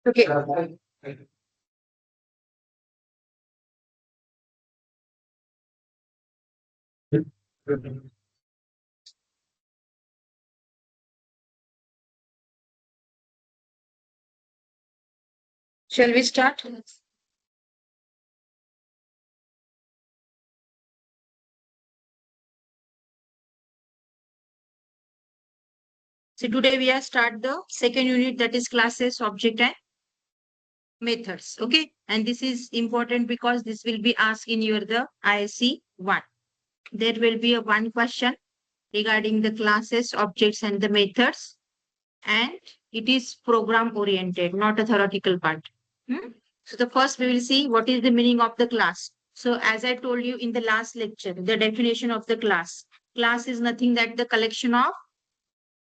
Okay. Shall we start? So today we are start the second unit, that is classes, object and methods. Okay. And this is important because this will be asked in your the ISC 1. There will be a one question regarding the classes, objects and the methods. And it is program oriented, not a theoretical part. Hmm? So the first we will see what is the meaning of the class. So as I told you in the last lecture, the definition of the class. Class is nothing that the collection of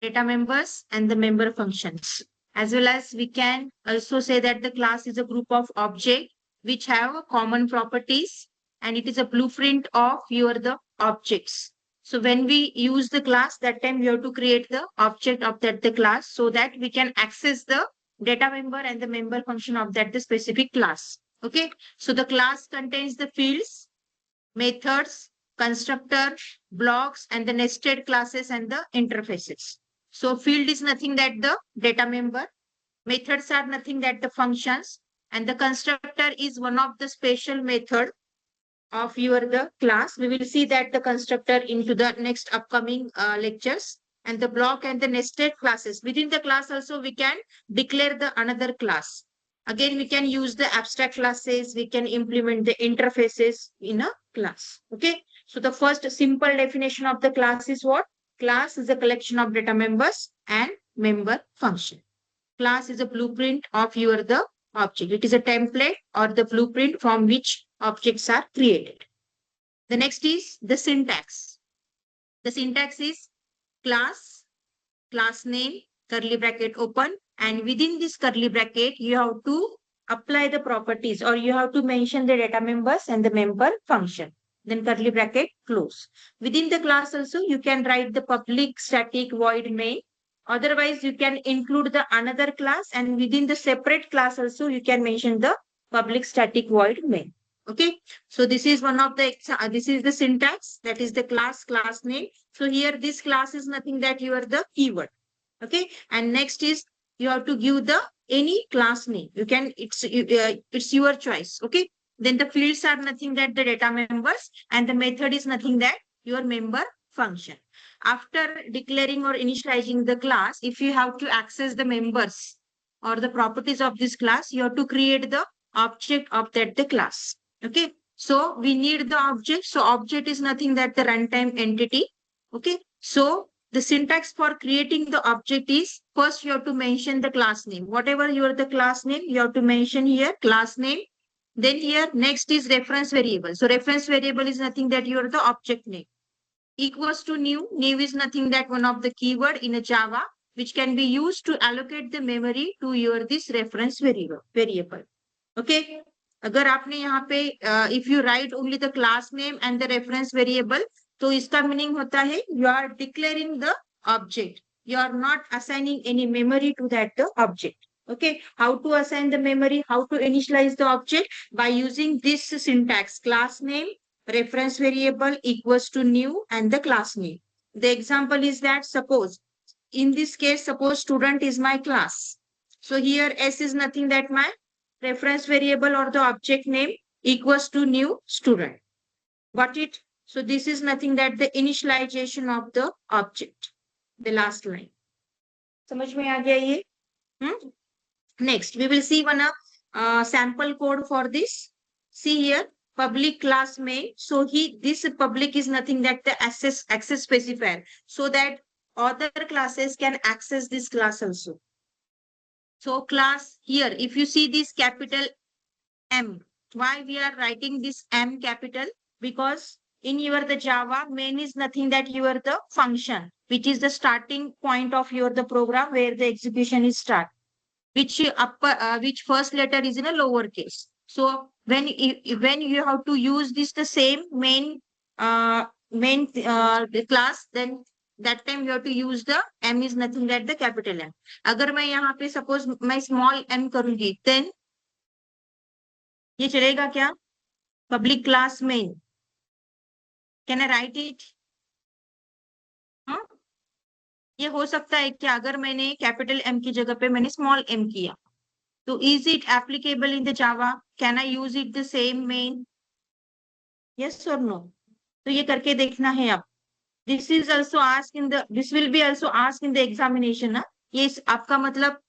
data members and the member functions. As well as we can also say that the class is a group of objects which have common properties, and it is a blueprint of your the objects. So when we use the class, that time we have to create the object of that the class so that we can access the data member and the member function of that the specific class. Okay. So the class contains the fields, methods, constructor, blocks, and the nested classes and the interfaces. So field is nothing that the data member, methods are nothing that the functions, and the constructor is one of the special method of your the class. We will see that the constructor into the next upcoming lectures. And the block and the nested classes. Within the class also we can declare the another class. Again, we can use the abstract classes. We can implement the interfaces in a class. Okay. So the first simple definition of the class is what? Class is a collection of data members and member function. Class is a blueprint of your the object. It is a template or the blueprint from which objects are created. The next is the syntax. The syntax is class, class name, curly bracket open, and within this curly bracket, you have to apply the properties or you have to mention the data members and the member function. Then curly bracket close. Within the class also, you can write the public static void main. Otherwise, you can include the another class, and within the separate class also, you can mention the public static void main. Okay. So this is one of the, this is the syntax, that is the class name. So here this class is nothing that you are the keyword. Okay. And next is you have to give the any class name. You can, it's your choice. Okay. Then the fields are nothing that the data members, and the method is nothing that your member function. After declaring or initializing the class, if you have to access the members or the properties of this class, you have to create the object of that the class. Okay. So we need the object. So object is nothing that the runtime entity. Okay. So the syntax for creating the object is first you have to mention the class name. Whatever your the class name, you have to mention here class name. Then here next is reference variable. So reference variable is nothing that you are the object name. Equals to new. New is nothing that one of the keyword in a Java which can be used to allocate the memory to your this reference variable. Okay. अगर आपने यहाँ पे if you write only the class name and the reference variable, तो इसका meaning होता है you are declaring the object. You are not assigning any memory to that the object. Okay. How to assign the memory? How to initialize the object? By using this syntax: class name, reference variable equals to new, and the class name. The example is that suppose in this case, suppose student is my class. So here S is nothing that my reference variable or the object name equals to new student. Got it? So this is nothing that the initialization of the object. The last line. समझ में आ गया ये? Next, we will see one sample code for this. See here, public class main. So this public is nothing that the access specifier, so that other classes can access this class also. So class here, if you see this capital M, why we are writing this M capital? Because in your the Java, main is nothing that you are the function, which is the starting point of your the program where the execution is start, which which first letter is in a lower case. So when you have to use this the same main class, then that time you have to use the m is nothing but the capital M. अगर मैं यहाँ पे suppose मैं small m करूंगी then ये चलेगा क्या? Public class main, can I right it? हाँ, ये हो सकता है कि अगर मैंने कैपिटल M की जगह पे मैंने स्मॉल m किया, तो is it applicable in the Java? Can I use it the same main? Yes और नो? तो ये करके देखना है आप. This is also ask in the, this will be also ask in the examination ना. ये आपका मतलब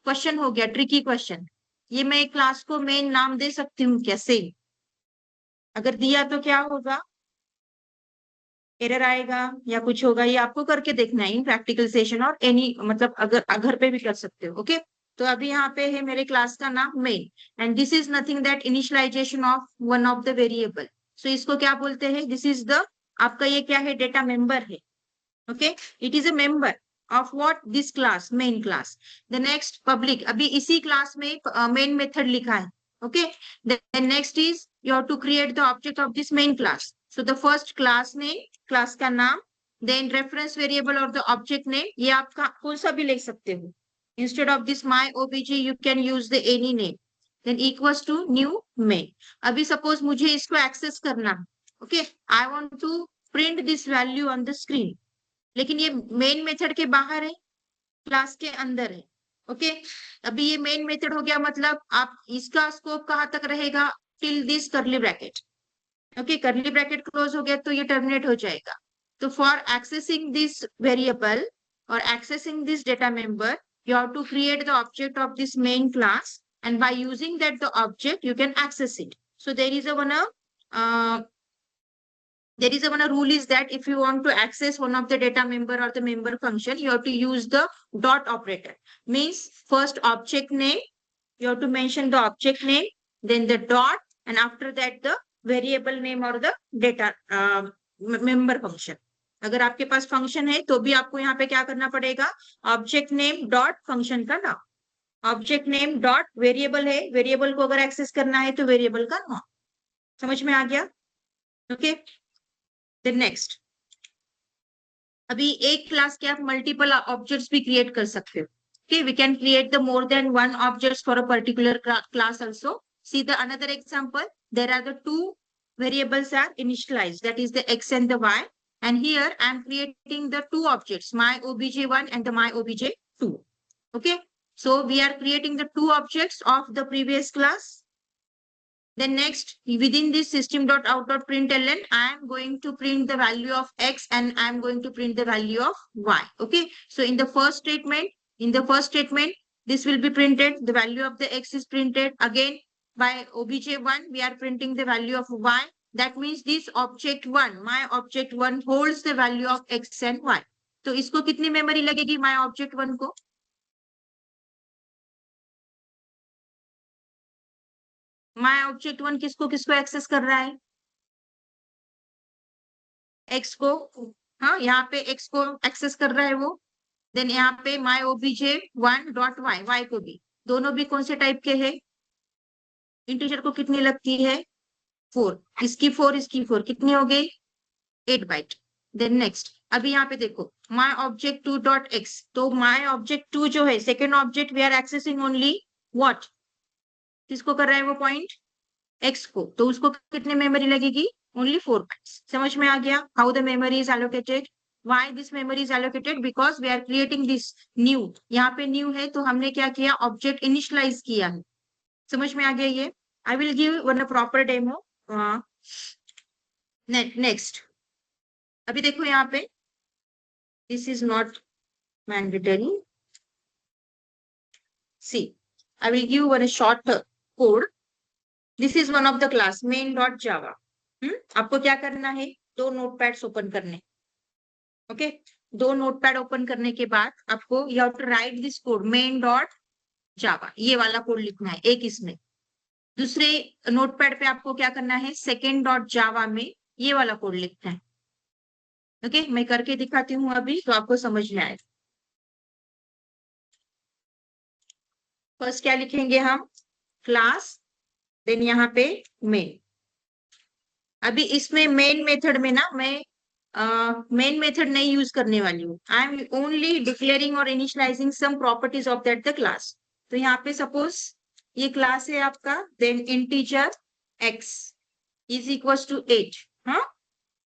क्वेश्चन हो गया, ट्रिकी क्वेश्चन. ये मैं क्लास को मेन नाम दे सकती हूँ कैसे? अगर दिया तो क्या होगा? एरर आएगा या कुछ होगा? ये आपको करके देखना है इन प्रैक्टिकल सेशन और एनी मतलब अगर घर पे भी कर सकते हो. ओके, तो अभी यहाँ पे है मेरे क्लास का नाम main and this is nothing that initialization of one of the variable. So इसको क्या बोलते हैं? दिस इज द, आपका ये क्या है? डेटा मेंबर है. Okay, it is a member of what? this class, main class. The next public, अभी इसी क्लास में main method लिखा है. Okay, then next is you have to create the object of this main class. So the first class name, class का नाम, then reference variable or the object name, ये आपका कौन सा भी ले सकते हो. Instead of this my obj you can use the any name. Then equals to new main. अभी suppose मुझे इसको access करना है. Okay, I want to print this value on the screen. लेकिन ये मेन मेथड के बाहर है, क्लास के अंदर है. ओके, अभी ये मेन मेथड हो गया, मतलब आप इसका स्कोप कहाँ तक रहेगा? टिल दिस करली ब्रैकेट. ओके, करली ब्रैकेट क्लोज हो गया तो ये टर्मिनेट हो जाएगा. तो फॉर एक्सेसिंग दिस वेरिएबल और accessing this data member you have to create the object of this main class and by using that the object you can access it. So there is a one rule is that if you want to access one of the data member or the member function, you have to use the dot operator. Means first object name, you have to mention the object name, then the dot, and after that the variable name or the data member function. अगर आपके पास function है तो भी आपको यहाँ पे क्या करना पड़ेगा? ऑब्जेक्ट नेम डॉट फंक्शन का नाम. ऑब्जेक्ट नेम डॉट वेरिएबल है, वेरिएबल को अगर एक्सेस करना है तो वेरिएबल का नाम. समझ में आ गया? ओके, then next, अभी एक क्लास के आप मल्टीपल ऑब्जेक्ट्स भी क्रिएट कर सकते हो. Okay, we can create the more than one objects for a particular class also. See the another example. There are the two variables are initialized, that is the x and the y. And here I am creating the two objects, my obj1 and the my obj2. Okay, so we are creating the two objects of the previous class. Then next, within this system.out.println, I am going to print the value of x and I am going to print the value of y. Okay, so in the first statement, this will be printed. The value of the x is printed. Again, by obj1, we are printing the value of y. That means this object1, my object1 holds the value of x and y. तो इसको कितनी memory लगेगी my object1 को? My object one किसको किसको access कर रहा है? एक्स को. हाँ, यहाँ पे एक्स को एक्सेस कर रहा है वो. देन यहाँ पे my OBJ one dot Y, Y को भी. दोनों भी कौन से टाइप के हैं? इंटीजर को कितनी लगती है? 4. इसकी 4, इसकी 4, कितनी हो गई? 8 बाइट. देन नेक्स्ट, अभी यहाँ पे देखो माय ऑब्जेक्ट 2 डॉट एक्स. तो माय ऑब्जेक्ट 2 जो है second object, we are accessing only what? किसको कर रहा है वो पॉइंट? एक्स को. तो उसको कितने मेमोरी लगेगी? Only 4 bytes. समझ में आ गया how the memory is allocated? Why this memory is allocated? Because we are creating this new. यहाँ पे न्यू है तो हमने क्या किया? ऑब्जेक्ट इनिशियलाइज किया है. समझ में आ गया ये? I will give one proper demo. Next, अभी देखो यहाँ पे, this is not mandatory. See, I will give one short code. This is one of the class main.java. आपको क्या करना है? 2 नोटपैड्स ओपन करने. ओके, 2 नोटपैड ओपन करने के बाद आपको you have to write this code main.java. ये वाला कोड लिखना है एक इसमें. दूसरे नोटपैड पे आपको क्या करना है? second.java में ये वाला कोड लिखना है. ओके, मैं करके दिखाती हूँ अभी तो आपको समझ में आएगा. फर्स्ट क्या लिखेंगे हम? क्लास, देन यहाँ पे मेन. अभी इसमें मेन मेथड में ना मैं मेन मेथड नहीं यूज करने वाली हूँ. आई एम ओनली डिक्लेयरिंग और initializing some properties of that the class. तो यहाँ पे सपोज ये क्लास है आपका, then integer x is equal to 8, हाँ,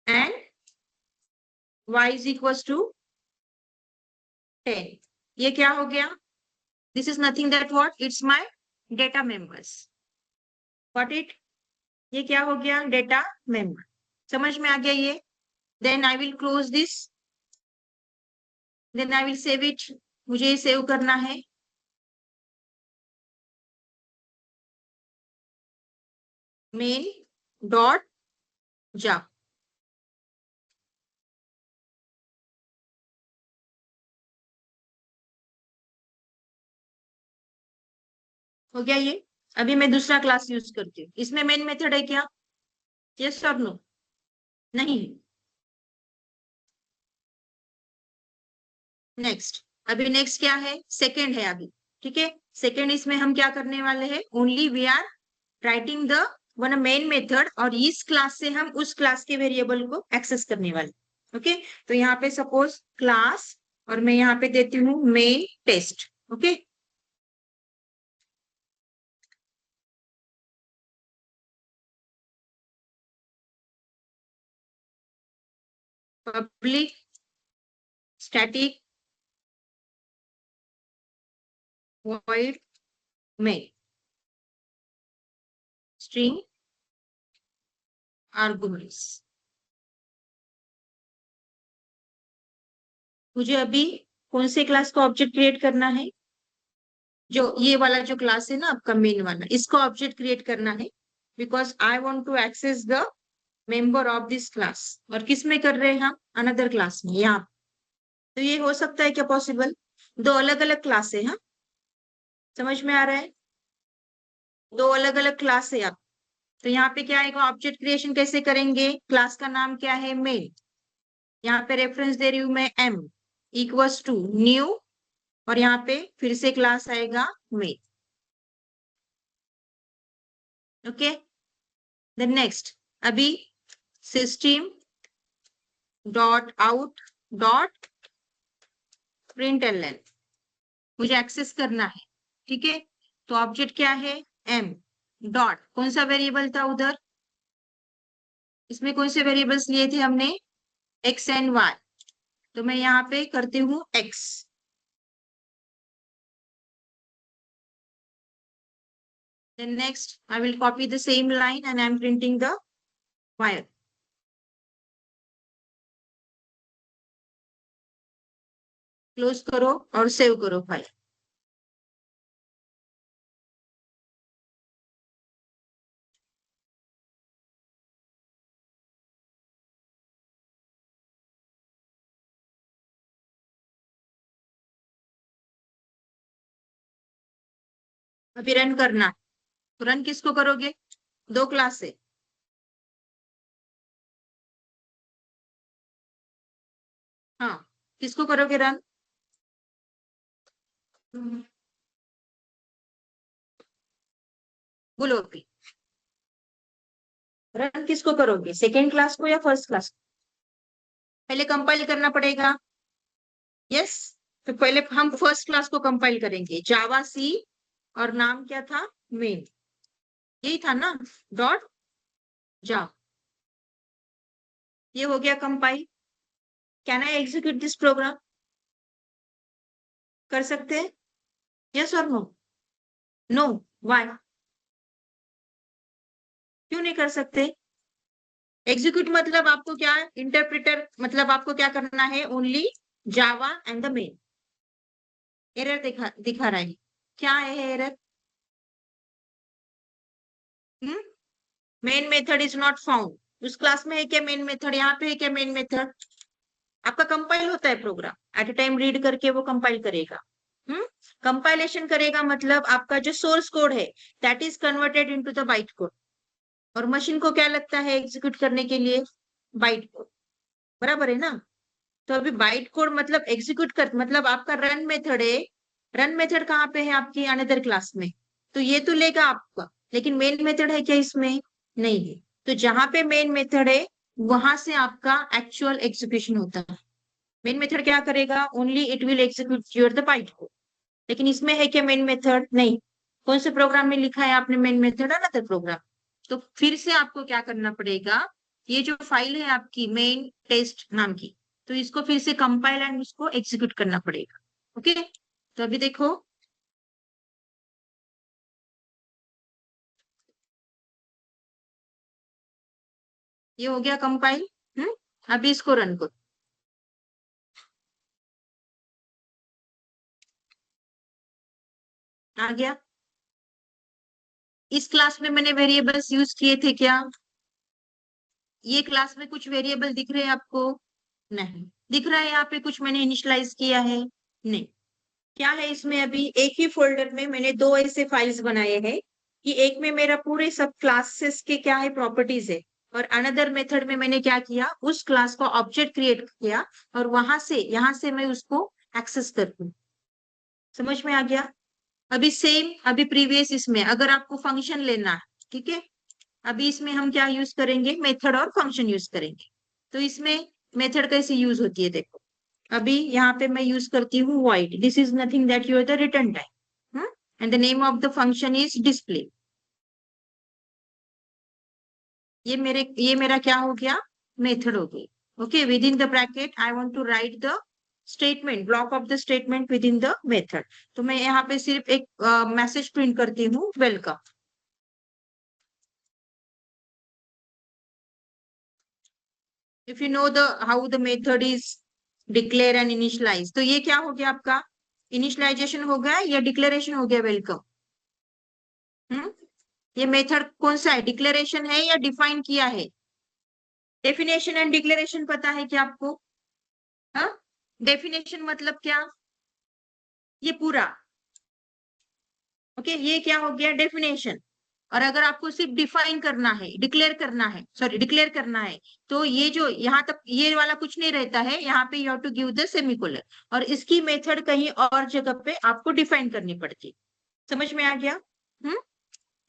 and y is equal to 10. ये क्या हो गया? This is nothing that what, it's my data members. What it, ये क्या हो गया? Data member. समझ में आ गया ये? Then I will close this, then I will save it. मुझे ये सेव करना है. मेन डॉट जा. हो गया ये. अभी मैं दूसरा क्लास यूज करती हूँ. इसमें मेन मेथड है क्या? यस और नो? नहीं. नेक्स्ट, अभी नेक्स्ट क्या है? सेकेंड है अभी. ठीक है, सेकेंड इसमें हम क्या करने वाले हैं? Only we are writing the one main method, और इस क्लास से हम उस क्लास के वेरिएबल को एक्सेस करने वाले. ओके, तो यहाँ पे सपोज क्लास, और मैं यहाँ पे देती हूँ main test. Okay, public static void main string arguments. मुझे अभी कौन से क्लास का ऑब्जेक्ट क्रिएट करना है? जो ये वाला जो क्लास है ना आपका मेन वाला, इसका ऑब्जेक्ट क्रिएट करना है. Because I want to access the member of this class. और किस में कर रहे हैं हम? अनदर क्लास में, यहाँ. तो ये हो सकता है क्या पॉसिबल? दो अलग अलग क्लास है, हाँ. समझ में आ रहा है? दो अलग अलग क्लास है आप. तो यहाँ पे क्या आएगा? ऑब्जेक्ट क्रिएशन कैसे करेंगे? क्लास का नाम क्या है? मेन. यहाँ पे रेफरेंस दे रही हूं मैं m इक्वल्स टू न्यू, और यहाँ पे फिर से क्लास आएगा मेन. ओके, देन नेक्स्ट, अभी system dot out dot println मुझे एक्सेस करना है. ठीक है, तो ऑब्जेक्ट क्या है? m डॉट, कौन सा वेरिएबल था उधर? इसमें कौन से वेरिएबल्स लिए थे हमने? x and y. तो मैं यहाँ पे करती हूँ x. Then next, I will copy the same line and I'm printing the wire. Close करो और सेव करो फाइल. अभी रन करना. तो रन किसको करोगे? दो क्लास से. हाँ, किसको करोगे रन? बोलो अभी. रन किसको करोगे? सेकेंड क्लास को या फर्स्ट क्लास को? पहले कंपाइल करना पड़ेगा. यस, तो पहले हम फर्स्ट क्लास को कंपाइल करेंगे. जावा सी, और नाम क्या था? मेन. यही था ना? डॉट जा. ये हो गया compile. Can I execute this program? कर सकते हैं? यस और नो? नो. व्हाई? क्यों नहीं कर सकते? एग्जीक्यूट मतलब आपको क्या? इंटरप्रेटर मतलब आपको क्या करना है? Only Java and the main. Error दिखा रहा है. क्या है error? Main method is not found. उस क्लास में है क्या मेन मेथड? यहाँ पे है क्या मेन मेथड? आपका कंपाइल होता है program, at a time read करके वो कंपाइल करेगा. कंपाइलेशन करेगा मतलब आपका जो सोर्स कोड है that is converted into the byte code. और मशीन को क्या लगता है एग्जीक्यूट करने के लिए? Byte code. बराबर है ना? तो अभी बाइट कोड मतलब एग्जीक्यूट कर, मतलब आपका रन मेथड है. रन मेथड कहाँ पे है आपकी? अनदर क्लास में. तो ये तो लेगा आपका, लेकिन मेन मेथड है क्या इसमें? नहीं है. तो जहां पे मेन मेथड है वहां से आपका एक्चुअल एग्जीक्यूशन होता है। मेन मेथड क्या करेगा, only it will execute your the byte को। लेकिन इसमें है क्या मेन मेथड, नहीं। कौन से प्रोग्राम में लिखा है आपने मेन मेथड, अनदर प्रोग्राम। तो फिर से आपको क्या करना पड़ेगा, ये जो फाइल है आपकी मेन टेस्ट नाम की, तो इसको फिर से कंपाइल एंड उसको एग्जीक्यूट करना पड़ेगा। ओके, तो अभी देखो, ये हो गया कंपाइल। अभी इसको रन करो। आ गया। इस क्लास में मैंने वेरिएबल्स यूज किए थे क्या, ये क्लास में कुछ वेरिएबल दिख रहे हैं आपको, नहीं दिख रहा है। यहाँ पे कुछ मैंने इनिशियलाइज किया है, नहीं। क्या है इसमें, अभी एक ही फोल्डर में मैंने दो ऐसे फाइल्स बनाए हैं कि एक में मेरा पूरे सब क्लासेस के क्या है प्रॉपर्टीज है, और अनदर मेथड में मैंने क्या किया, उस क्लास का ऑब्जेक्ट क्रिएट किया और वहां से यहां से मैं उसको एक्सेस करती हूँ। समझ में आ गया। अभी सेम, अभी प्रीवियस इसमें अगर आपको फंक्शन लेना है, ठीक है, अभी इसमें हम क्या यूज करेंगे, मेथड और फंक्शन यूज करेंगे। तो इसमें मेथड कैसे यूज होती है देखो। अभी यहाँ पे मैं यूज करती हूँ void, this is nothing that your the return time, and the name of the function is display. ये मेरा क्या हो गया, मेथड हो गई। Okay, within the bracket I want to write the statement, block of the statement within the method. तो मैं यहाँ पे सिर्फ एक मैसेज प्रिंट करती हूँ, welcome. If you know the how the method is declare and initialize, तो ये क्या हो गया आपका, इनिशियलाइजेशन हो गया या डिक्लेरेशन हो गया वेलकम। हम्म ये मेथड कौन सा है, डिक्लेरेशन है या डिफाइन किया है। डेफिनेशन एंड डिक्लेरेशन पता है क्या आपको। हाँ, डेफिनेशन मतलब क्या, ये पूरा। ओके, ये क्या हो गया डेफिनेशन। और अगर आपको सिर्फ डिफाइन करना है, डिक्लेयर करना है, सॉरी डिक्लेयर करना है, तो ये जो यहाँ तक ये वाला कुछ नहीं रहता है, यहाँ पे you have to give the semicolon, और इसकी मेथड कहीं और जगह पे आपको डिफाइन करनी पड़ती। समझ में आ गया। हम्म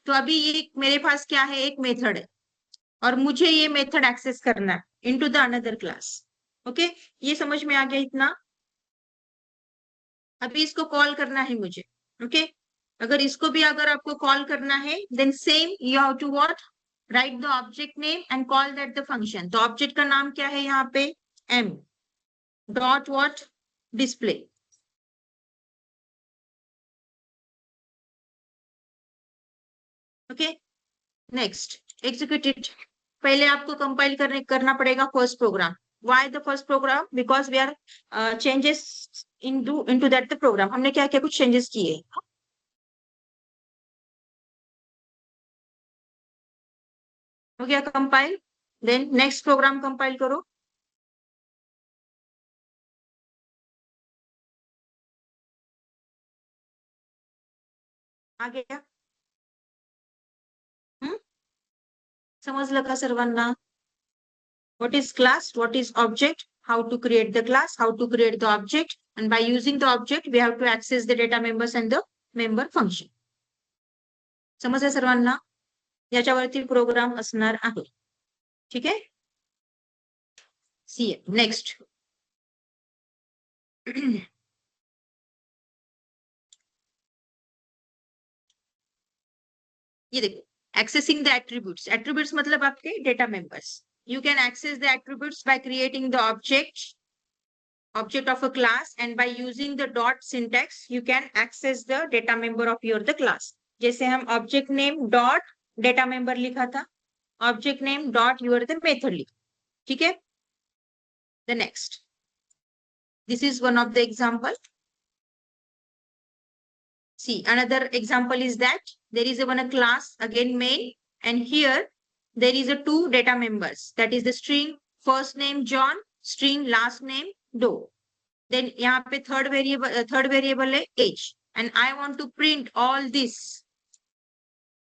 तो अभी ये मेरे पास क्या है, एक मेथड है, और मुझे ये मेथड एक्सेस करना है into the another class. Okay, ये समझ में आ गया इतना। अभी इसको कॉल करना है मुझे। ओके, अगर इसको भी अगर आपको कॉल करना है, then same you have to what, write the object name and call that the function. तो ऑब्जेक्ट का नाम क्या है यहाँ पे, M dot what, display. Okay, next, execute it. पहले आपको कंपाइल करना पड़ेगा first program. Why the first program, because we are changes into that the program, हमने क्या क्या कुछ चेंजेस किए। हो गया compile, then next program compile करो। आ गया। हम्म समजलं का सर्वांना, what is class, what is object, how to create the class, how to create the object, and by using the object we have to access the data members and the member function. समजलं सर्वांना, याच्यावरती programme असणार आहे। ठीक आहे, सी next. ये देखो, accessing the attributes, attributes मतलब आपके data members। You can access the attributes by creating the object of a class, and by using the dot syntax you can access the data member of your the class। जैसे हम object name dot data member लिखा था, object name dot your the method लिखा। ठीक है, the next, this is one of the example। See, another example is that there is a one class again main, and here there is a two data members, that is the string first name John, string last name Doe। Then यहाँ पे third variable है age, and I want to print all this।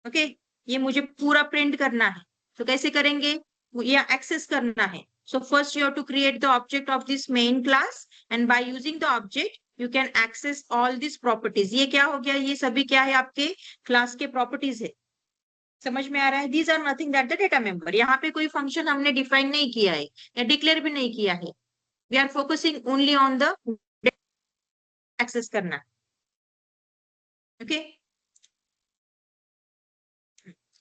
Okay, ये मुझे पूरा print करना है, तो कैसे करेंगे, ये एक्सेस करना है। So first you have to create the object of this main class, and by using the object you can access all this properties. ये क्या हो गया, ये सभी क्या है आपके क्लास के प्रॉपर्टीज है। समझ में आ रहा है? These are nothing that the data member. यहाँ पे कोई फंक्शन हमने डिफाइन नहीं किया है या डिक्लेयर भी नहीं किया है। We are focusing only on the access करना। Okay,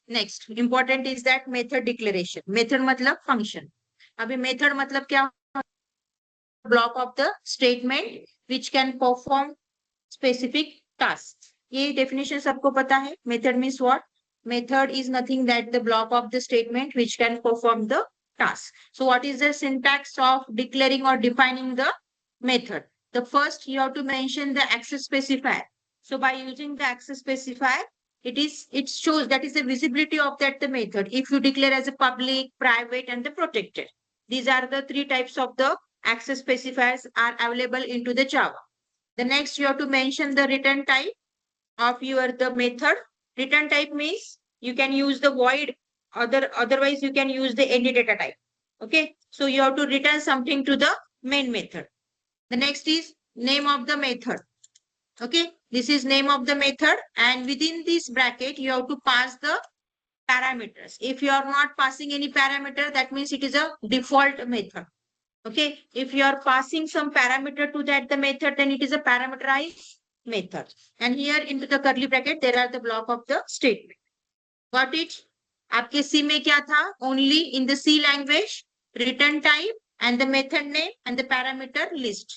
next important is that method declaration. Method मतलब फंक्शन। अभी मेथड मतलब क्या? Block of the statement which can perform specific task. ये डेफिनेशन सबको पता है। Method means what? Method is nothing that the block of the statement which can perform the task. So what is the syntax of declaring or defining the method? The first you have to mention the access specifier. So by using the access specifier, it shows that is the visibility of that the method. If you declare as a public, private, and the protected, these are the three types of the access specifiers are available into the Java. The next you have to mention the return type of your the method. Return type means you can use the void, otherwise you can use the any data type. Okay, so you have to return something to the main method. The next is name of the method. Okay, this is name of the method, and within this bracket you have to pass the parameters. If you are not passing any parameter, that means it is a default method. Okay, if you are passing some parameter to that the method, then it is a parameterized method. And here into the curly bracket there are the block of the statement. Got it? आपके C में क्या था? Only in the C language return type and the method name and the parameter list.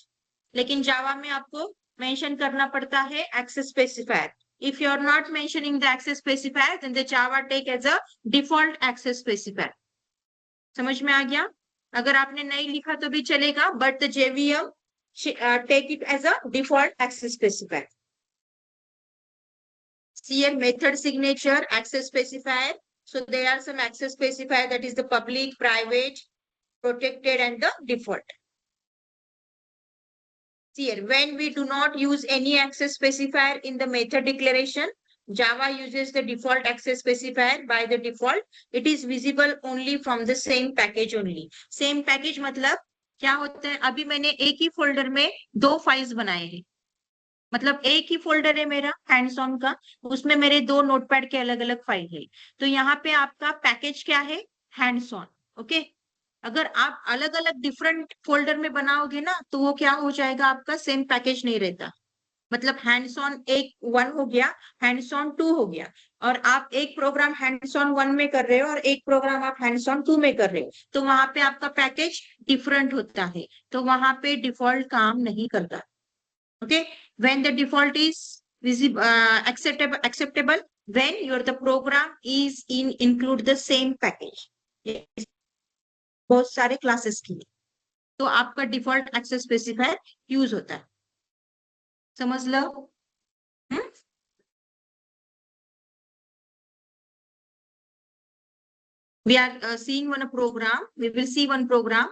लेकिन Java में आपको mention करना पड़ता है access specifier. If you are not mentioning the access specifier, then the Java take as a default access specifier. समझ में आ गया? अगर आपने नहीं लिखा तो भी चलेगा, but the JVM take it as a default access specifier. See here method signature, access specifier. So there are some access specifier, that is the public, private, protected, and the default. See here, when we do not use any access specifier in the method declaration, Java uses the default access specifier. By the default, it is visible only from the same package only. Same package मतलब क्या होता है? अभी मैंने एक ही folder में दो files बनाए हैं, मतलब एक ही फोल्डर है मेरा हैंड्स ऑन का, उसमें मेरे दो नोटपैड के अलग अलग फाइल है। तो यहाँ पे आपका पैकेज क्या है? Hands on. ओके, अगर आप अलग अलग डिफरेंट फोल्डर में बनाओगे ना, तो वो क्या हो जाएगा? आपका सेम पैकेज नहीं रहता। मतलब हैंड्स ऑन एक 1 हो गया, हैंड्स ऑन 2 हो गया, और आप एक प्रोग्राम हैंड्स ऑन 1 में कर रहे हो और एक प्रोग्राम आप हैंड्स ऑन 2 में कर रहे हो, तो वहां पे आपका पैकेज डिफरेंट होता है, तो वहां पे डिफॉल्ट काम नहीं करता। Okay, when the default is visible, acceptable when your the program is in include the same package. Yes, बहुत सारे क्लासेस की, तो आपका डिफॉल्ट एक्सेस स्पेसिफायर यूज होता है। समझ लो। We are seeing one program. We will see one program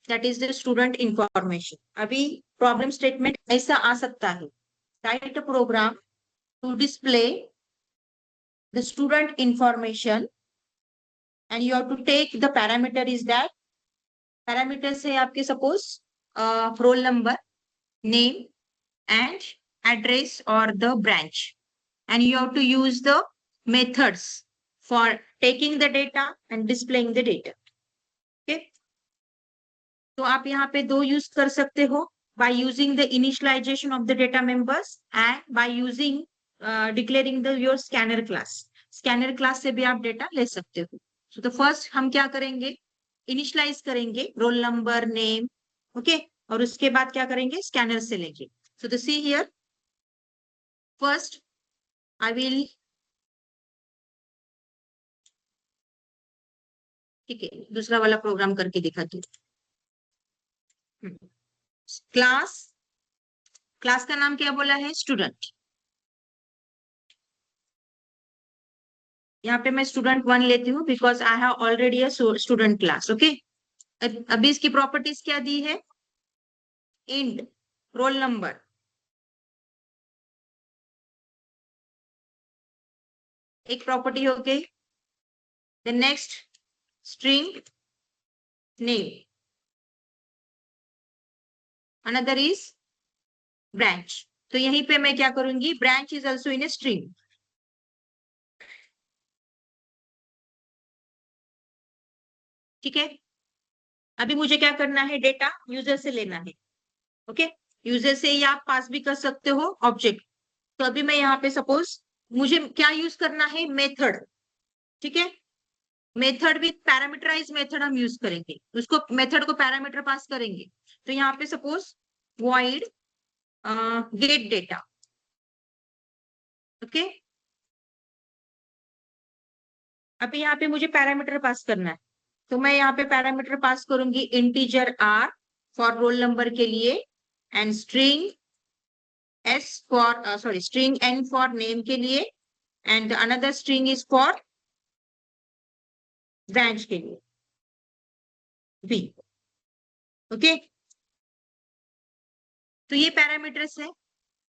that is the student information. अभी problem statement ऐसा आ सकता है, write a program to display the student information, and you have to take the parameter is that parameters है आपके suppose roll number, name, and address or the branch, and you have to use the methods for taking the data and displaying the data. Okay, तो आप यहाँ पे दो use कर सकते हो, by using the initialization of the data members and by using declaring the your scanner class. Scanner class से भी आप डेटा ले सकते हो। So the first हम क्या करेंगे? इनिशियलाइज करेंगे रोल नंबर, नेम, ओके, और उसके बाद क्या करेंगे? स्कैनर से लेंगे। So the see here, first I will, ठीक है, दूसरा वाला प्रोग्राम करके दिखाती हूँ। क्लास, क्लास का नाम क्या बोला है? स्टूडेंट। यहाँ पे मैं स्टूडेंट 1 लेती हूँ because I have already a student class. Okay, अभी इसकी प्रॉपर्टीज क्या दी है? इंट रोल नंबर, एक प्रॉपर्टी हो गई। The next string name, another is branch. तो यहीं पे मैं क्या करूंगी? Branch is also in a string. ठीक है। अभी मुझे क्या करना है, डेटा यूजर से लेना है। ओके, यूजर से या आप पास भी कर सकते हो ऑब्जेक्ट। तो अभी मैं यहाँ पे सपोज मुझे क्या यूज करना है, मेथड। ठीक है, मेथड विथ पैरामीटराइज मेथड हम यूज करेंगे, उसको मेथड को पैरामीटर पास करेंगे। तो यहाँ पे suppose void gate data. Okay, अभी यहाँ पे मुझे पैरामीटर पास करना है, तो मैं यहाँ पे पैरामीटर पास करूंगी integer r for roll number के लिए, and string s for sorry string n for name के लिए, and another string is for branch के लिए b। ओके, तो ये पैरामीटर्स है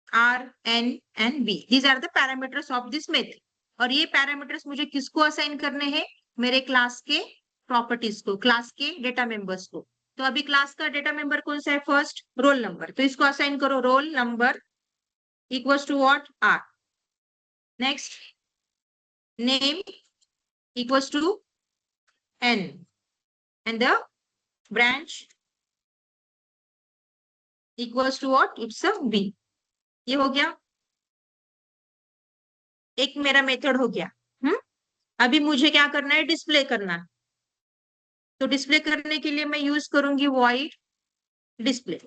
r n and b, these are the parameters of this method। और ये पैरामीटर्स मुझे किसको असाइन करने हैं, मेरे क्लास के प्रॉपर्टीज को, क्लास के डेटा मेंबर्स को। तो अभी क्लास का डेटा मेंबर कौन सा है, फर्स्ट रोल नंबर, तो इसको असाइन करो roll number equals to what, r। Next name equals to n, and the branch equals to what, it's a b। ये हो गया, एक मेरा मेथड हो गया। अभी मुझे क्या करना है, डिस्प्ले करना है। तो डिस्प्ले करने के लिए मैं यूज करूंगी void डिस्प्ले।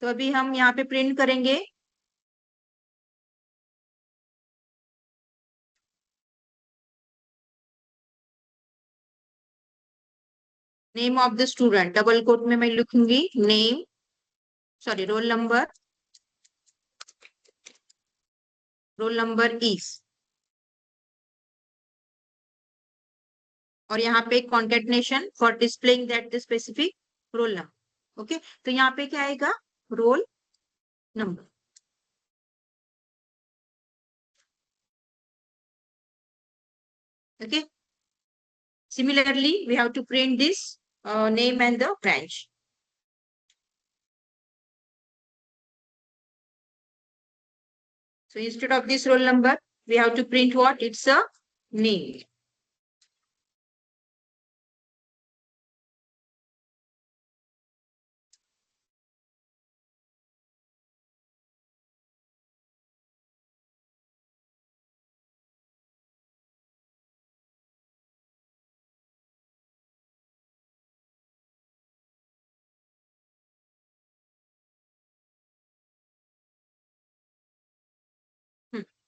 तो अभी हम यहाँ पे प्रिंट करेंगे name of the student, double quote में मैं लिखूंगी name, sorry roll number is, और यहाँ पे concatenation for displaying that the specific roll number. Okay, तो यहाँ पे क्या आएगा, roll number. Okay, similarly we have to print this name and the branch। So instead of this roll number, we have to print what? It's a name।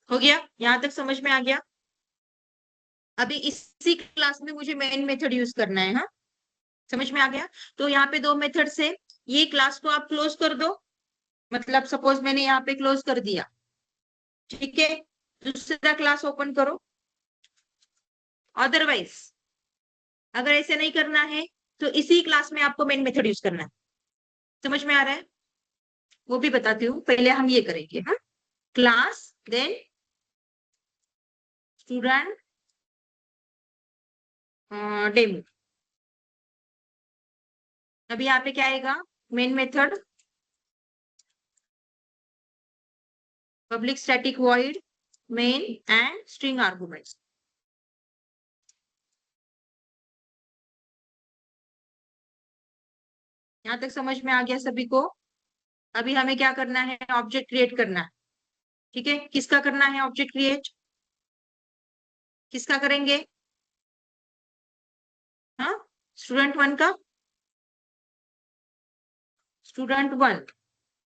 हो गया, यहां तक समझ में आ गया। अभी इसी क्लास में मुझे मेन मेथड यूज करना है। हाँ, समझ में आ गया। तो यहाँ पे दो मेथड से, ये क्लास को आप क्लोज कर दो, मतलब सपोज मैंने यहाँ पे क्लोज कर दिया, ठीक है, दूसरा क्लास ओपन करो। अदरवाइज अगर ऐसे नहीं करना है तो इसी क्लास में आपको मेन मेथड यूज करना है। समझ में आ रहा है, वो भी बताती हूँ, पहले हम ये करेंगे। हाँ, क्लास देन स्टूडेंट डेमो। अभी यहाँ पे क्या आएगा, main method public static void main and string arguments. यहाँ तक समझ में आ गया सभी को। अभी हमें क्या करना है, ऑब्जेक्ट क्रिएट करना है। ठीक है, किसका करना है ऑब्जेक्ट क्रिएट, किसका करेंगे, हाँ, स्टूडेंट वन का, स्टूडेंट वन,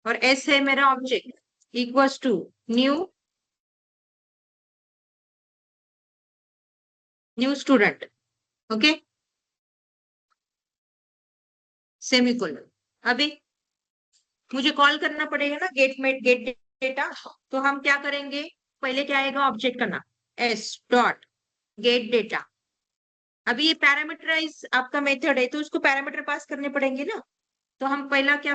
और एस है मेरा object equals to new student. Okay, semicolon. अभी मुझे कॉल करना पड़ेगा ना गेट डेटा, तो हम क्या करेंगे, पहले क्या आएगा ऑब्जेक्ट का नाम, एस डॉट गेट डेटा। अभी ये पैरामीटराइज आपका मेथड है, तो उसको पैरामीटर पास करने पड़ेंगे ना। तो हम पहला क्या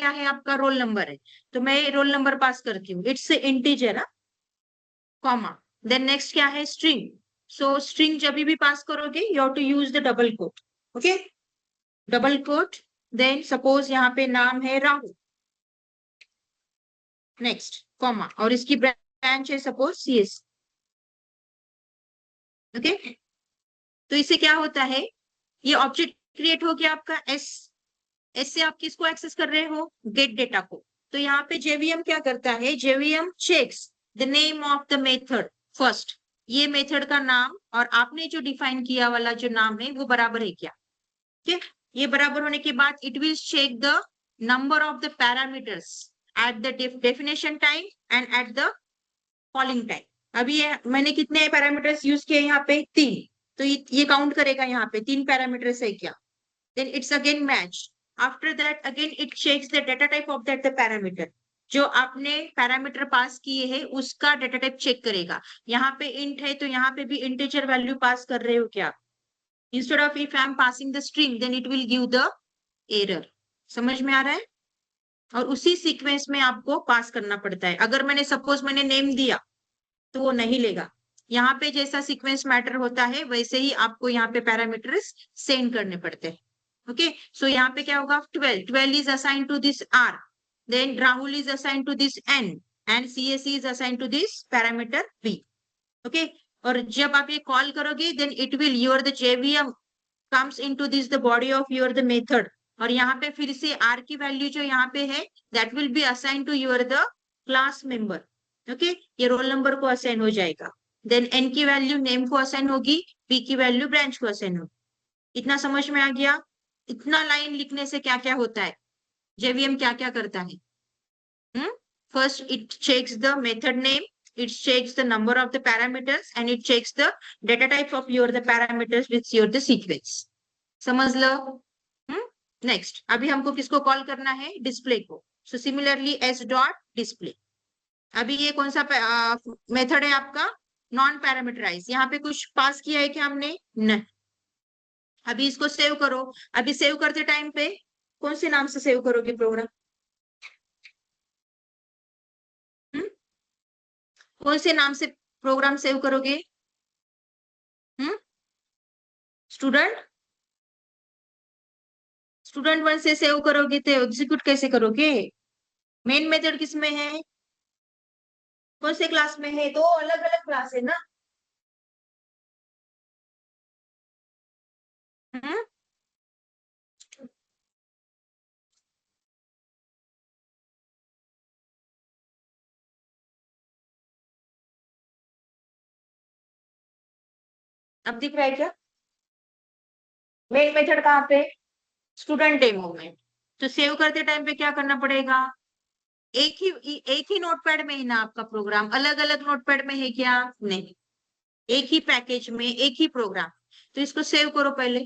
है आपका, रोल नंबर है, तो मैं रोल नंबर पास करती हूँ, इट्स इंटीजर ना, कॉमा, देन नेक्स्ट क्या है, स्ट्रिंग। सो स्ट्रिंग जब भी पास करोगे you have to use the double quote. Okay, double quote, then suppose यहाँ पे नाम है राहुल, नेक्स्ट कॉमा, और इसकी ब्रांच है सपोज CS। ओके, तो इससे क्या होता है, ये ऑब्जेक्ट क्रिएट हो गया आपका एस। एस से आप किसको एक्सेस कर रहे हो, गेट डेटा को। तो यहाँ पे जेवीएम क्या करता है, JVM checks the name of the method first, ये मेथड का नाम और आपने जो डिफाइन किया वाला जो नाम है वो बराबर है क्या। ठीक है, ये बराबर होने के बाद it will check the number of the parameters at the definition time and at the calling time. अभी ये मैंने कितने पैरामीटर्स यूज किए यहाँ पे, 3। तो ये काउंट करेगा यहाँ पे 3 पैरामीटर्स है क्या, then it's again matched. After that again it checks the data type of that the parameter, जो आपने पैरामीटर पास किए हैं उसका डेटा टाइप चेक करेगा। यहाँ पे इंट है तो यहाँ पे भी इंटीजर वैल्यू पास कर रहे हो क्या, instead of if I am passing the string then it will give the error. समझ में आ रहा है, और उसी सीक्वेंस में आपको पास करना पड़ता है। अगर मैंने सपोज मैंने नेम दिया तो वो नहीं लेगा। यहाँ पे जैसा सीक्वेंस मैटर होता है वैसे ही आपको यहाँ पे पैरामीटर्स सेंड करने पड़ते हैं। ओके, सो यहाँ पे क्या होगा, 12 is assign to this R, then Rahul is assign to this N and CSC is assign to this parameter B. Okay, और जब आप ये कॉल करोगे then it will your the JVM comes into this the body of your the method, और यहाँ पे फिर से आर की वैल्यू जो यहाँ पे है that will be assign to your the class member. Okay, ये रोल नंबर को असाइन हो जाएगा, देन एन की वैल्यू नेम को असाइन होगी, बी की वैल्यू ब्रांच को असाइन होगी। इतना समझ में आ गया। इतना लाइन लिखने से क्या क्या होता है, जेवीएम क्या क्या करता है। First it checks the method name, it checks the number of the parameters and it checks the data type of your the parameters with your the sequence। समझ लो। नेक्स्ट अभी हमको किसको कॉल करना है, डिस्प्ले को। So similarly S dot display. अभी ये कौन सा मेथड है आपका, नॉन पैरामीटराइज। यहाँ पे कुछ पास किया है क्या हमने, नहीं। अभी इसको सेव करो। अभी सेव करते टाइम पे कौन से नाम से सेव करोगे प्रोग्राम, कौन से नाम से प्रोग्राम सेव करोगे, स्टूडेंट, स्टूडेंट 1 से सेव करोगे तो एग्जीक्यूट कैसे करोगे, मेन मेथड किस में है, कौन से क्लास में है, दो अलग अलग क्लास है ना। हम्म अब दिख रहा है क्या, मेन मेथड कहाँ पे, स्टूडेंट डेमो में। तो सेव करते टाइम पे क्या करना पड़ेगा, एक ही नोटपैड में ही ना आपका प्रोग्राम, अलग अलग नोटपैड में है क्या, नहीं, एक ही पैकेज में एक ही प्रोग्राम। तो इसको सेव करो पहले।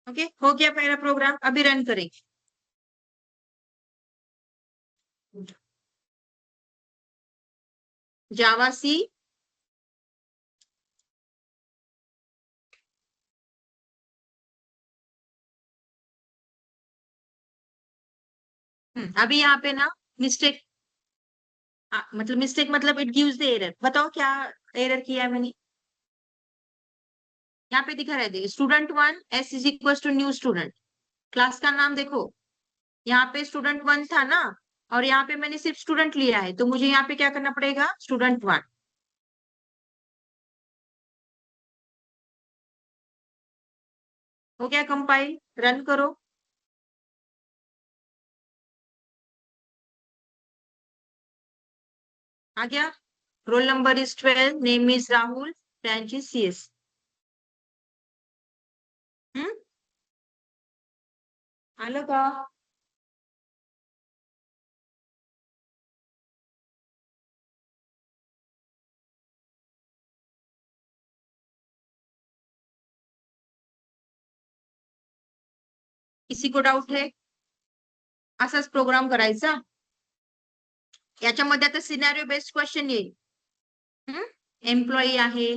ओके, हो गया पहला प्रोग्राम, अभी रन करेंगे। जावा सी, अभी यहाँ पे ना मिस्टेक, मतलब मिस्टेक मतलब इट गिव्स द एरर। बताओ क्या एरर किया है मैंने, यहाँ पे दिखा रहे थे student 1 S is equal to new student. Class का नाम देखो, यहाँ पे स्टूडेंट 1 था ना, और यहाँ पे मैंने सिर्फ स्टूडेंट लिया है, तो मुझे यहाँ पे क्या करना पड़ेगा, स्टूडेंट 1। हो गया कंपाइल, रन करो। आ गया, role number is 12, name is Rahul, branch is CS। हम्म आलो का, किसी को डाउट है, असाच प्रोग्राम करायचा। याच्यामध्ये आता सिनॅरिओ बेस्ड क्वेश्चन येईल। एम्प्लॉई आहे,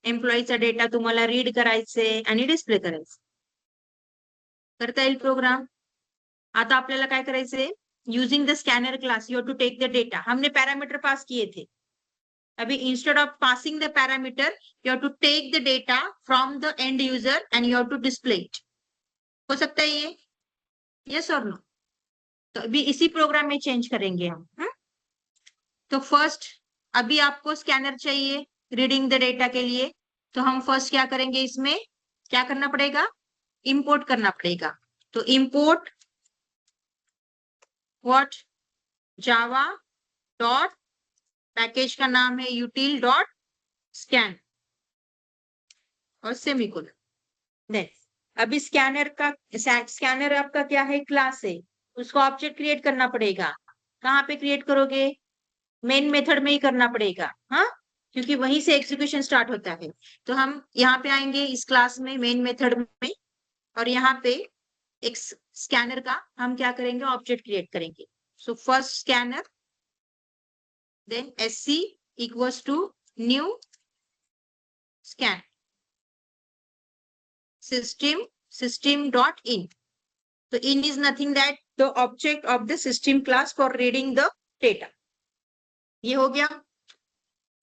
एम्प्लॉईचा डेटा तुम्हाला रीड करायचे आणि डिस्प्ले करायचे, करता येईल प्रोग्राम। आता आपल्याला काय करायचंय, using the scanner class you to take the data, हमने पैरामीटर पास किए थे। अभी instead of passing the parameter you have to take the data from the end user and you have to display it. हो सकता है ये? Yes और no? तो अभी इसी प्रोग्राम में चेंज करेंगे हम। तो फर्स्ट अभी आपको स्कैनर चाहिए रीडिंग द डेटा के लिए, तो हम फर्स्ट क्या करेंगे, इसमें क्या करना पड़ेगा, इंपोर्ट करना पड़ेगा। तो import what, Java dot, package का नाम है util डॉट स्कैन और सेमीकोलन। देन अभी स्कैनर आपका क्या है, क्लास है, उसको ऑब्जेक्ट क्रिएट करना पड़ेगा। कहाँ पे क्रिएट करोगे, मेन मेथड में ही करना पड़ेगा, हाँ, क्योंकि वहीं से एग्जीक्यूशन स्टार्ट होता है। तो हम यहाँ पे आएंगे इस क्लास में, मेन मेथड में, और यहाँ पे एक स्कैनर का हम क्या करेंगे, ऑब्जेक्ट क्रिएट करेंगे। So first scanner, then sc equals to new scan system dot in. So in is nothing that the object of the system class for reading the data. ये हो गया।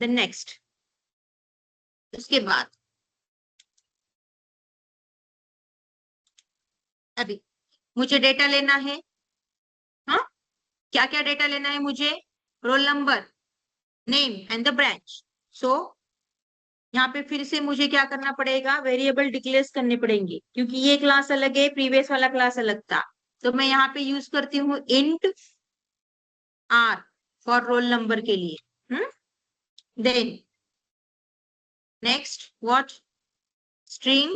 Then next, उसके बाद अभी मुझे data लेना है, हाँ, क्या क्या डेटा लेना है मुझे, roll number, name and the branch. So यहाँ पे फिर से मुझे क्या करना पड़ेगा, वेरिएबल डिक्लेयर करने पड़ेंगे, क्योंकि ये क्लास अलग है, प्रीवियस वाला क्लास अलग था। तो मैं यहाँ पे यूज करती हूँ int R for roll number के लिए। Then next what, string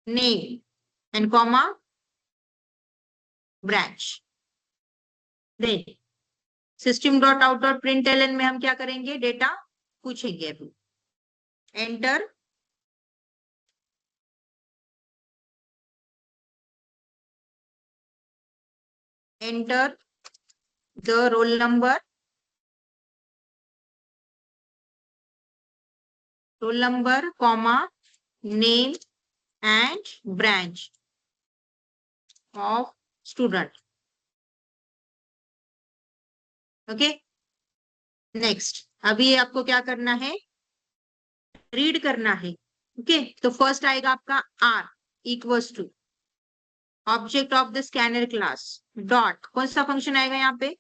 name and comma branch। then system dot out dot println में हम क्या करेंगे, डेटा पूछेंगे। अभी enter, enter the roll number, comma name and branch of student. Okay, next अभी आपको क्या करना है, रीड करना है। ओके, तो फर्स्ट आएगा आपका R equals to object of the scanner class dot, कौन सा फंक्शन आएगा यहाँ पे,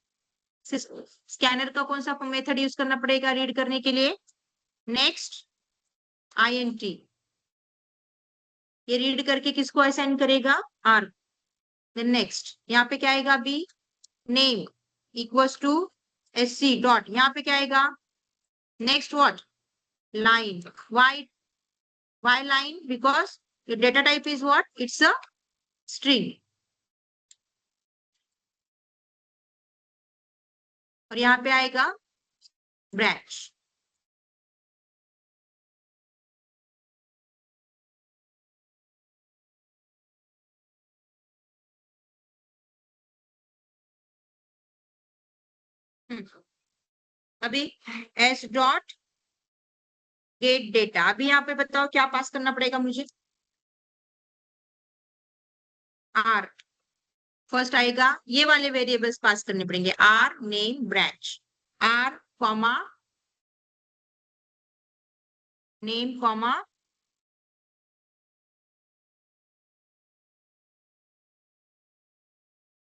स्कैनर का कौन सा मेथड यूज करना पड़ेगा रीड करने के लिए, नेक्स्ट int, ये रीड करके किसको असाइन करेगा, आर। देन नेक्स्ट यहाँ पे क्या आएगा, अभी name equals to sc dot, यहाँ पे क्या आएगा, next what, line, why line, because data type is what, it's a string. और यहाँ पे आएगा ब्रांच। अभी एस डॉट गेट डेटा, अभी यहाँ पे बताओ क्या पास करना पड़ेगा मुझे, आर। फर्स्ट आएगा, ये वाले वेरिएबल्स पास करने पड़ेंगे, R name branch, R comma name comma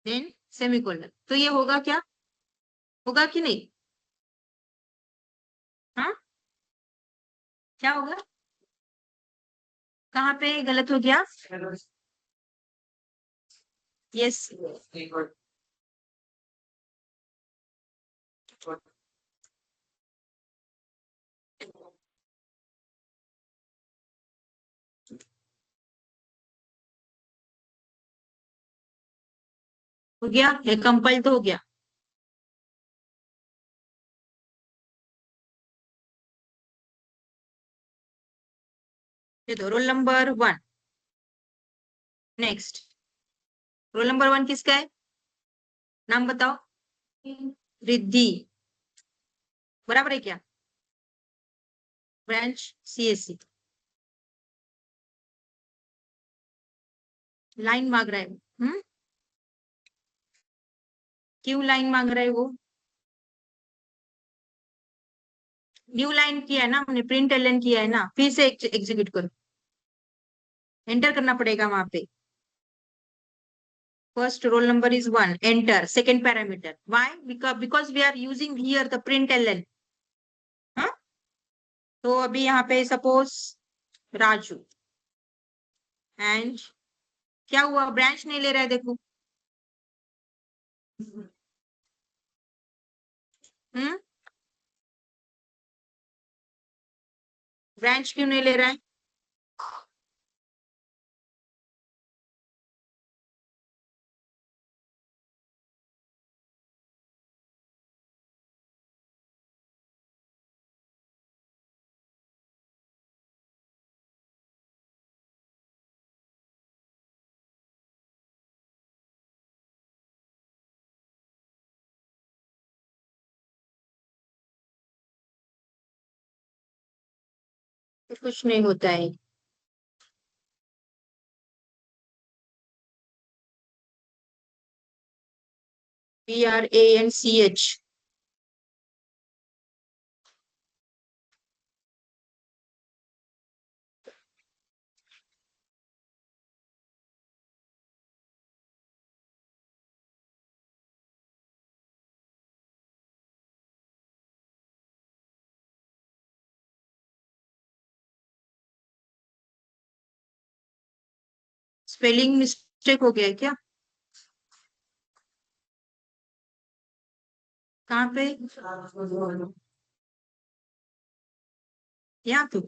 then semicolon. तो ये होगा क्या, होगा कि नहीं, हाँ, क्या होगा, कहाँ पे गलत हो गया, यस, हो गया, ये कंपाइल तो हो गया। ये दो, roll number 1, next roll number 1 किसका है, नाम बताओ, रिद्धि, बराबर है क्या, ब्रांच CSC। लाइन मांग रहा है, क्यों लाइन मांग रहा है वो, न्यू लाइन किया है ना हमने, प्रिंट एलन किया है ना, फिर से एग्जीक्यूट करो, एंटर करना पड़ेगा वहां पे। First roll number is 1. Enter. Second parameter. Why? Because we are using here the println. हाँ? तो अभी यहाँ पे सपोज राजू एंड क्या हुआ, ब्रांच नहीं ले रहा है देखो। हम्म, ब्रांच क्यों नहीं ले रहा है? तो कुछ नहीं होता है। BRANCH। स्पेलिंग मिस्टेक हो गया है क्या? कहाँ पे? यहाँ पे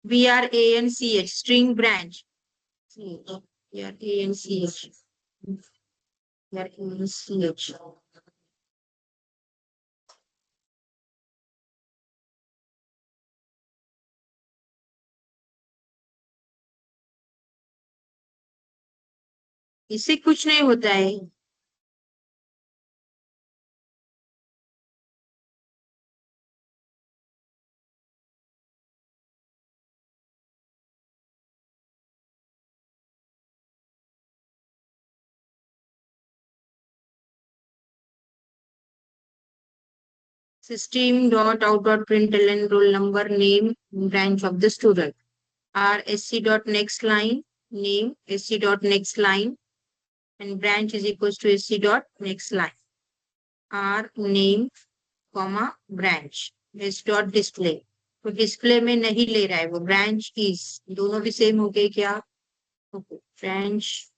BRANCH string branch. BRANCH BRANCH। इससे कुछ नहीं होता है। System dot out dot println roll number name branch of the student. R sc dot next line name sc dot next line and branch is equals to sc dot next line. R name comma branch s dot display। तो display में नहीं ले रहा है वो, branch is, दोनों भी same हो गए क्या? ब्रांच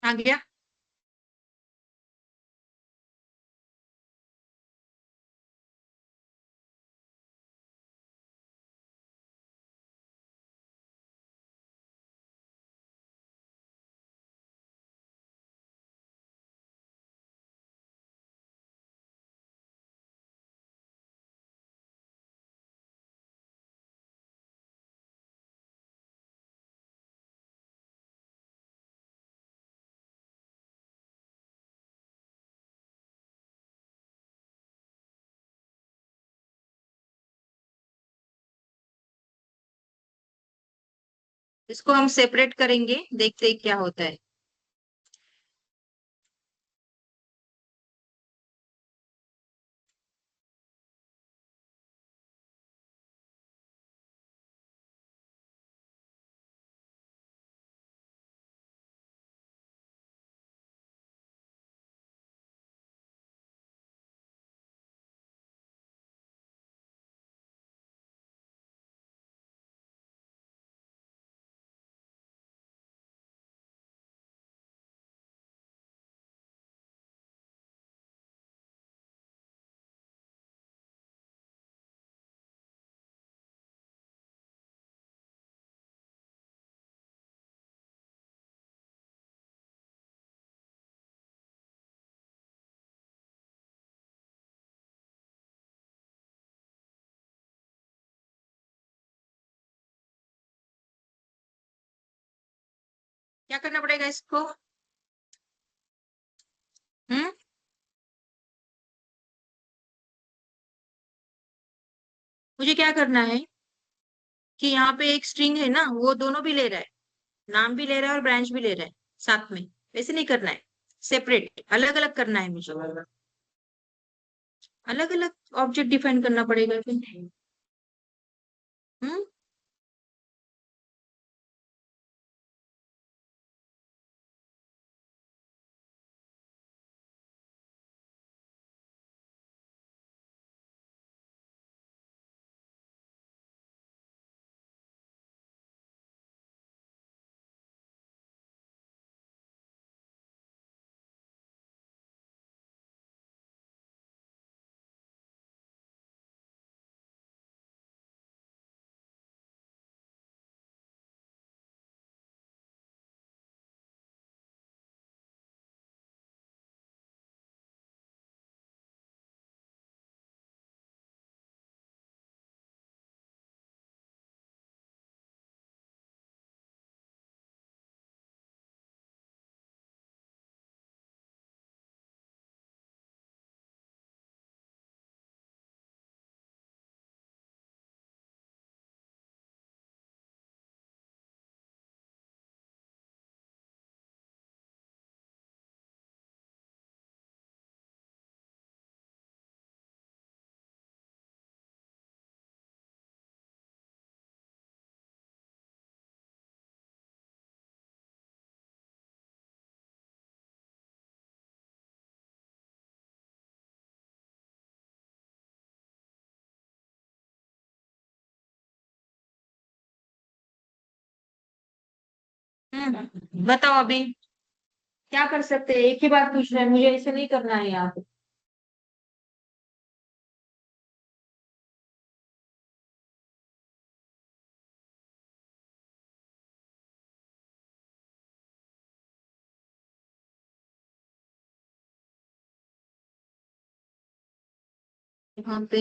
आ गया। इसको हम सेपरेट करेंगे, देखते हैं क्या होता है। क्या करना पड़ेगा इसको? हम्म मुझे क्या करना है कि यहाँ पे एक स्ट्रिंग है ना, वो दोनों भी ले रहा है, नाम भी ले रहा है और ब्रांच भी ले रहा है साथ में। वैसे नहीं करना है, सेपरेट अलग अलग करना है मुझे। अलग अलग ऑब्जेक्ट डिफाइन करना पड़ेगा फिर। हम्म बताओ अभी क्या कर सकते हैं? एक ही बात पूछ रहे हैं, मुझे ऐसे नहीं करना है यहाँ पे। यहाँ पे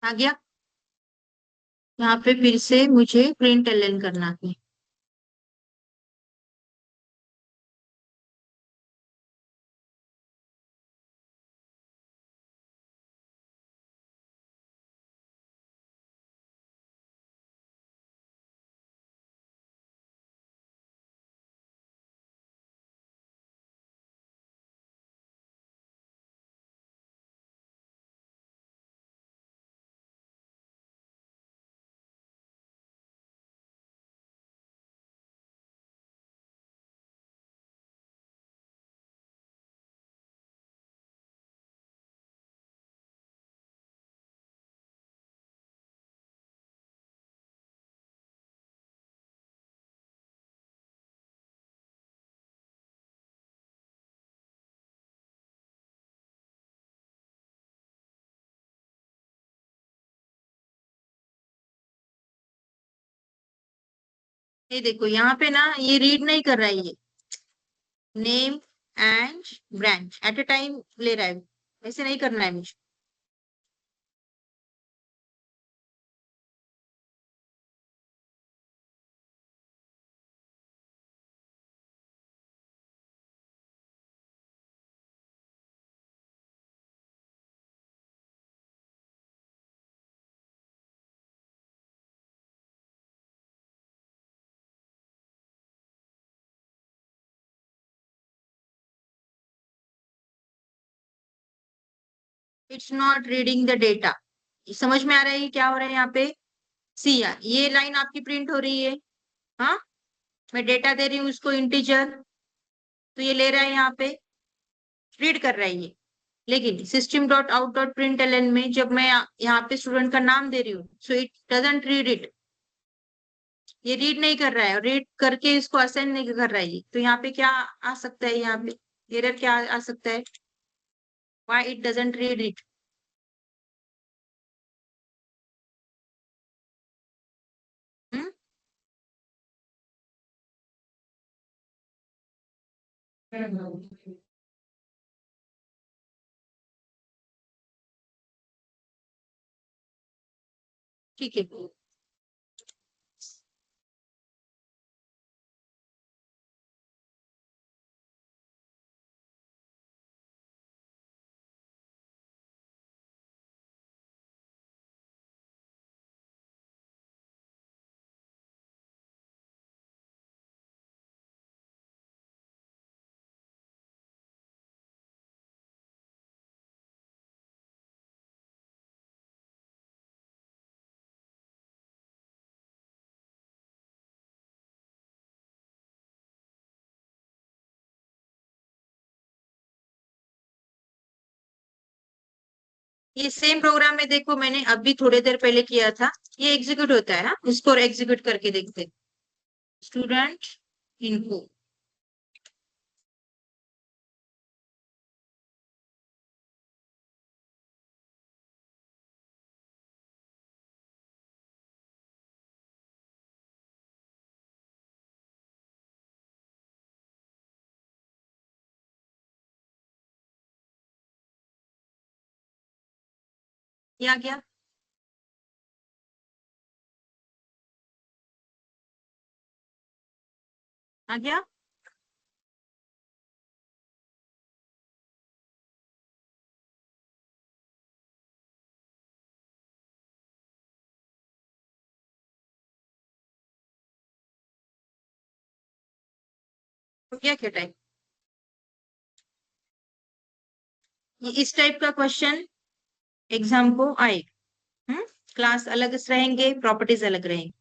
आ गया। यहाँ पे फिर से मुझे प्रिंट एलएन करना है। ये देखो यहाँ पे ना ये रीड नहीं कर रहा है, ये name and branch at a time ले रहा है, ऐसे नहीं करना है मुझे। It's not reading the data. समझ में आ रहा है ये क्या हो रहा है यहाँ पे? सी यार, ये लाइन आपकी प्रिंट हो रही है, हाँ, मैं डेटा दे रही हूँ उसको इंटीजर, तो ये ले रहा है यहाँ पे, रीड कर रहा है ये। लेकिन system dot out dot print L में जब मैं यहाँ पे स्टूडेंट का नाम दे रही हूँ, so it doesn't read it, ये रीड नहीं कर रहा है, रीड करके इसको असाइन नहीं कर रहा है ये। तो यहाँ पे क्या आ सकता है, यहाँ पे एरर क्या आ सकता है? Why it doesn't read it? ठीक है, ये सेम प्रोग्राम में देखो मैंने अभी थोड़ी देर पहले किया था, ये एग्जीक्यूट होता है, हाँ, इसको एग्जीक्यूट करके देखते हैं। स्टूडेंट इनको, ये आ गया, आ गया। हो गया क्या टाइप? ये इस टाइप का क्वेश्चन एग्जाम को आए। हम्म, क्लास अलग रहेंगे, प्रॉपर्टीज अलग रहेंगे।